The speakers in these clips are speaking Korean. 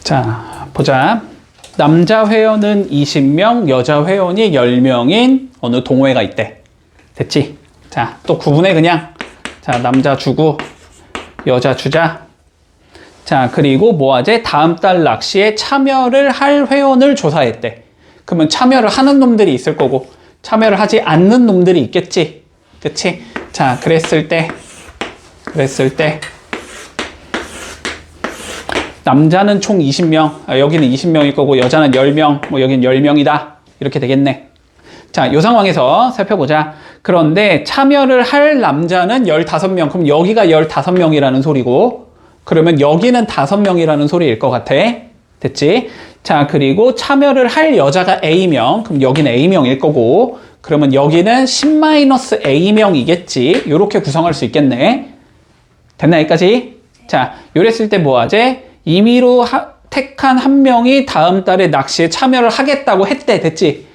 자, 보자. 남자 회원은 20명, 여자 회원이 10명인 어느 동호회가 있대. 됐지? 자, 또 구분해 그냥. 자, 남자 주고 여자 주자. 자, 그리고 뭐하지? 다음 달 낚시에 참여를 할 회원을 조사했대. 그러면 참여를 하는 놈들이 있을 거고 참여를 하지 않는 놈들이 있겠지. 그치? 자, 그랬을 때 남자는 총 20명, 여기는 20명일 거고 여자는 10명, 뭐 여기는 10명이다. 이렇게 되겠네. 자, 이 상황에서 살펴보자. 그런데 참여를 할 남자는 15명. 그럼 여기가 15명이라는 소리고 그러면 여기는 5명이라는 소리일 것 같아. 됐지? 자, 그리고 참여를 할 여자가 A명. 그럼 여기는 A명일 거고 그러면 여기는 10-A명이겠지. 이렇게 구성할 수 있겠네. 됐나 여기까지? 자, 요랬을 때 뭐하지? 임의로 택한 한 명이 다음 달에 낚시에 참여를 하겠다고 했대. 됐지?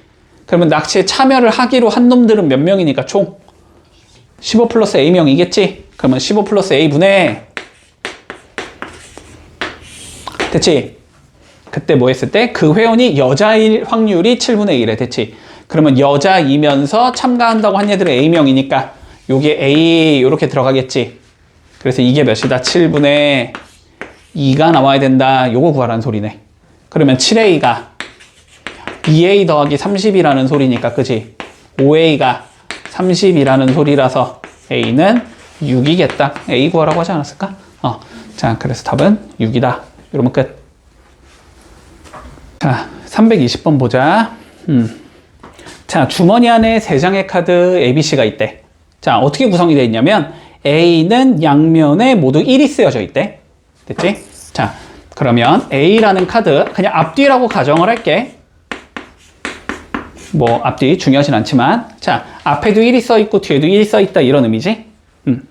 그러면 낚시에 참여를 하기로 한 놈들은 몇 명이니까 총 15 플러스 A명이겠지? 그러면 15 플러스 A분의 됐지? 그때 뭐 했을 때? 그 회원이 여자일 확률이 7분의 1에 됐지? 그러면 여자이면서 참가한다고 한 애들은 A명이니까 요게 A 이렇게 들어가겠지? 그래서 이게 몇이다? 7분의 2가 나와야 된다. 요거 구하라는 소리네. 그러면 7A가 2A 더하기 30이라는 소리니까 그치? 5A가 30이라는 소리라서 A는 6이겠다. A 구하라고 하지 않았을까? 자, 그래서 답은 6이다. 이러면 끝. 자, 320번 보자. 자, 주머니 안에 3장의 카드 ABC가 있대. 자, 어떻게 구성이 되어 있냐면 A는 양면에 모두 1이 쓰여져 있대. 됐지? 자, 그러면 A라는 카드 그냥 앞뒤라고 가정을 할게. 뭐 앞뒤 중요하진 않지만 자, 앞에도 1이 써 있고 뒤에도 1이 써 있다 이런 의미지.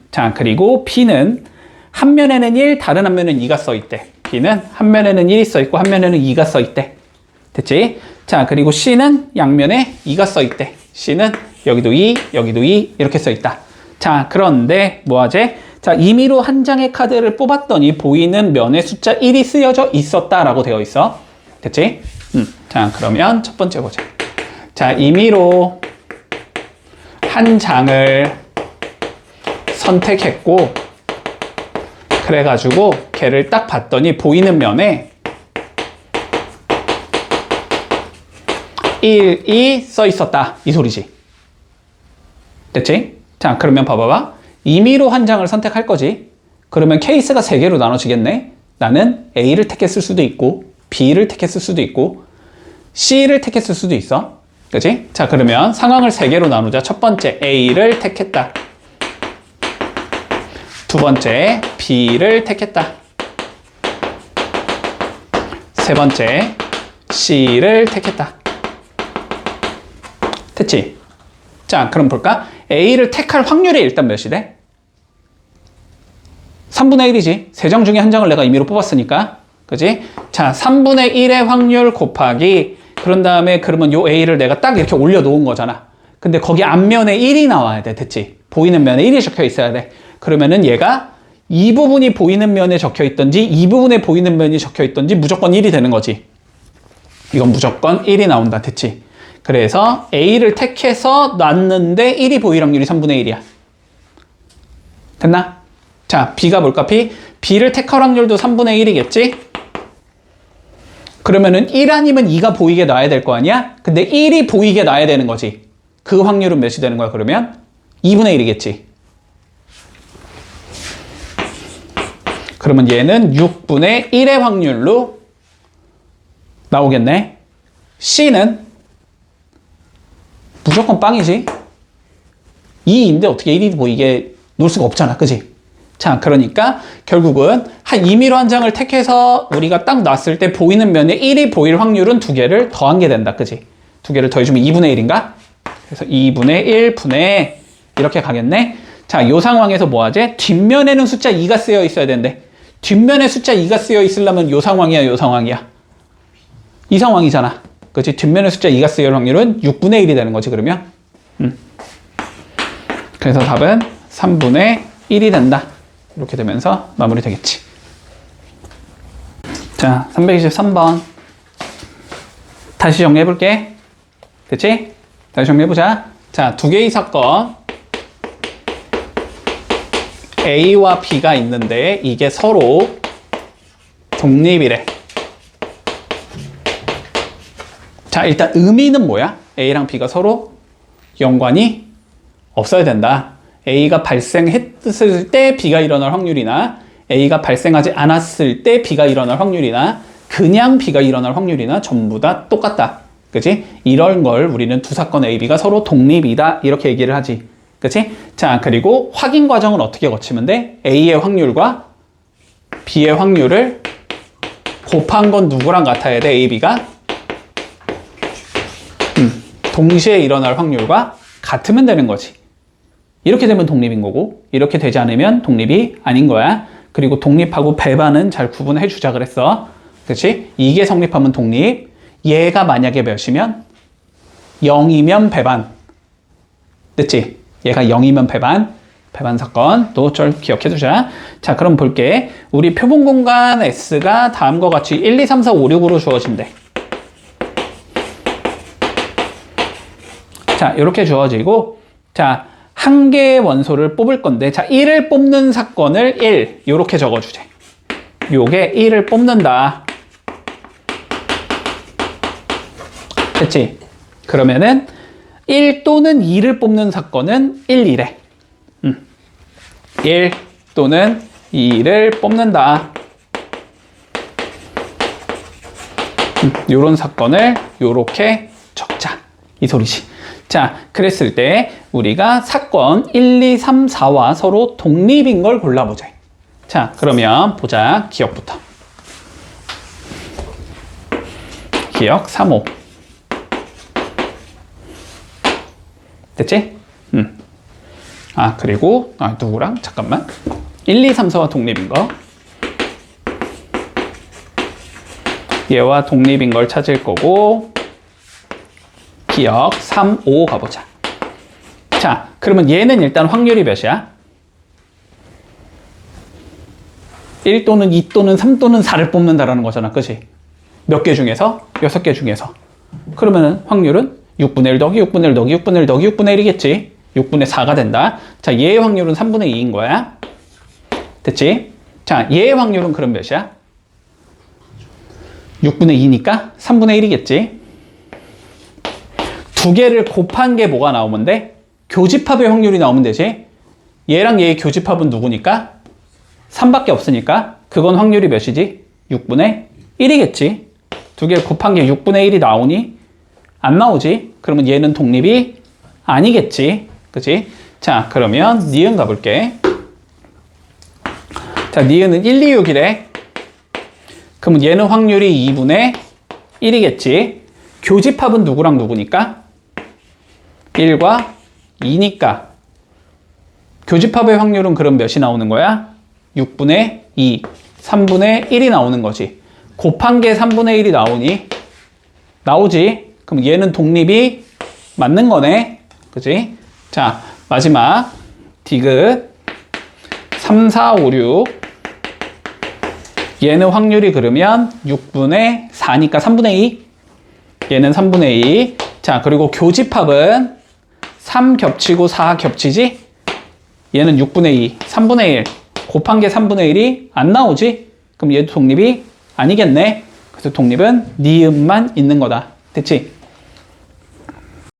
자, 그리고 B는 한 면에는 1, 다른 한 면에는 2가 써 있대. B는 한 면에는 1이 써 있고 한 면에는 2가 써 있대. 됐지? 자, 그리고 C는 양면에 2가 써 있대. C는 여기도 2, 여기도 2 이렇게 써 있다. 자, 그런데 뭐하지? 자, 임의로 한 장의 카드를 뽑았더니 보이는 면에 숫자 1이 쓰여져 있었다라고 되어 있어. 됐지? 자, 그러면 첫 번째 보자. 자, 임의로 한 장을 선택했고 그래가지고 걔를 딱 봤더니 보이는 면에 1이 써 있었다. 이 소리지. 됐지? 자, 그러면 봐봐봐. 임의로 한 장을 선택할 거지. 그러면 케이스가 3개로 나눠지겠네. 나는 A를 택했을 수도 있고 B를 택했을 수도 있고 C를 택했을 수도 있어. 그치? 자, 그러면 상황을 3개로 나누자. 첫 번째 A를 택했다. 두 번째 B를 택했다. 세 번째 C를 택했다. 됐지? 자, 그럼 볼까? A를 택할 확률이 일단 몇이 돼? 3분의 1이지. 3장 중에 한 장을 내가 임의로 뽑았으니까. 그지? 자, 3분의 1의 확률 곱하기 그런 다음에 그러면 요 A를 내가 딱 이렇게 올려놓은 거잖아. 근데 거기 앞면에 1이 나와야 돼. 됐지? 보이는 면에 1이 적혀 있어야 돼. 그러면은 얘가 이 부분이 보이는 면에 적혀 있던지 이 부분에 보이는 면이 적혀 있던지 무조건 1이 되는 거지. 이건 무조건 1이 나온다. 됐지? 그래서 A를 택해서 놨는데 1이 보일 확률이 3분의 1이야. 됐나? 자, B가 뭘까? B를 택할 확률도 3분의 1이겠지? 그러면은 1 아니면 2가 보이게 놔야 될 거 아니야? 근데 1이 보이게 놔야 되는 거지. 그 확률은 몇이 되는 거야, 그러면? 2분의 1이겠지. 그러면 얘는 6분의 1의 확률로 나오겠네. C는 무조건 빵이지. 2인데 어떻게 1이 보이게 놓을 수가 없잖아. 그지? 자, 그러니까 결국은 임의로 한 장을 택해서 우리가 딱 놨을 때 보이는 면에 1이 보일 확률은 2개를 더한 게 된다. 그지? 2개를 더해주면 2분의 1인가? 그래서 2분의 1분의 이렇게 가겠네. 자, 요 상황에서 뭐 하지? 뒷면에는 숫자 2가 쓰여 있어야 되는데 뒷면에 숫자 2가 쓰여 있으려면 요 상황이야, 요 상황이야? 이 상황이잖아. 그치? 뒷면에 숫자 2가 쓰일 확률은 6분의 1이 되는 거지, 그러면? 그래서 답은 3분의 1이 된다. 이렇게 되면서 마무리 되겠지. 자, 323번. 다시 정리해볼게. 그치? 다시 정리해보자. 자, 두 개의 사건. A와 B가 있는데 이게 서로 독립이래. 자, 일단 의미는 뭐야? A랑 B가 서로 연관이 없어야 된다. A가 발생했을 때 B가 일어날 확률이나 A가 발생하지 않았을 때 B가 일어날 확률이나 그냥 B가 일어날 확률이나 전부 다 똑같다. 그치? 이런 걸 우리는 두 사건 A, B가 서로 독립이다. 이렇게 얘기를 하지. 그치? 자, 그리고 확인 과정은 어떻게 거치면 돼? A의 확률과 B의 확률을 곱한 건 누구랑 같아야 돼? A, B가? 동시에 일어날 확률과 같으면 되는 거지. 이렇게 되면 독립인 거고, 이렇게 되지 않으면 독립이 아닌 거야. 그리고 독립하고 배반은 잘 구분해 주자 그랬어. 그치? 이게 성립하면 독립. 얘가 만약에 몇이면? 0이면 배반. 됐지? 얘가 0이면 배반. 배반 사건 또 좀 기억해 두자. 자, 그럼 볼게. 우리 표본 공간 S가 다음과 같이 1, 2, 3, 4, 5, 6으로 주어진대. 자, 이렇게 주어지고, 자, 한 개의 원소를 뽑을 건데, 자, 1을 뽑는 사건을 1, 이렇게 적어주제. 요게 1을 뽑는다. 됐지? 그러면은 1 또는 2를 뽑는 사건은 1, 2래. 1 또는 2를 뽑는다. 요런 사건을 요렇게 적자. 이 소리지. 자, 그랬을 때 우리가 사건 1, 2, 3, 4와 서로 독립인 걸 골라보자. 자, 그러면 보자. 기억부터. 기억 3, 5. 됐지? 아, 그리고 누구랑? 잠깐만. 1, 2, 3, 4와 독립인 거. 얘와 독립인 걸 찾을 거고, 기억 3, 5 가보자. 자, 그러면 얘는 일단 확률이 몇이야? 1 또는 2 또는 3 또는 4를 뽑는다라는 거잖아. 그치? 몇 개 중에서? 6개 중에서. 그러면은 확률은 6분의 1 더하기 6분의 1 더하기 6분의 1 더하기 6분의 1이겠지? 6분의 4가 된다. 자, 얘의 확률은 3분의 2인 거야. 됐지? 자, 얘의 확률은 그럼 몇이야? 6분의 2니까 3분의 1이겠지? 두 개를 곱한 게 뭐가 나오면 돼? 교집합의 확률이 나오면 되지? 얘랑 얘의 교집합은 누구니까? 3밖에 없으니까 그건 확률이 몇이지? 6분의 1이겠지? 두 개 곱한 게 6분의 1이 나오니? 안 나오지? 그러면 얘는 독립이 아니겠지? 그치? 자, 그러면 니은 가볼게. 자, 니은은 1, 2, 6이래. 그러면 얘는 확률이 2분의 1이겠지? 교집합은 누구랑 누구니까? 1과 2니까 교집합의 확률은 그럼 몇이 나오는 거야? 6분의 2, 3분의 1이 나오는 거지. 곱한 게 3분의 1이 나오니? 나오지? 그럼 얘는 독립이 맞는 거네. 그치? 자, 마지막 디귿 3, 4, 5, 6 얘는 확률이 그러면 6분의 4니까 3분의 2 얘는 3분의 2 자, 그리고 교집합은 3 겹치고 4 겹치지? 얘는 6분의 2, 3분의 1 곱한 게 3분의 1이 안 나오지? 그럼 얘도 독립이 아니겠네. 그래서 독립은 니은만 있는 거다. 됐지?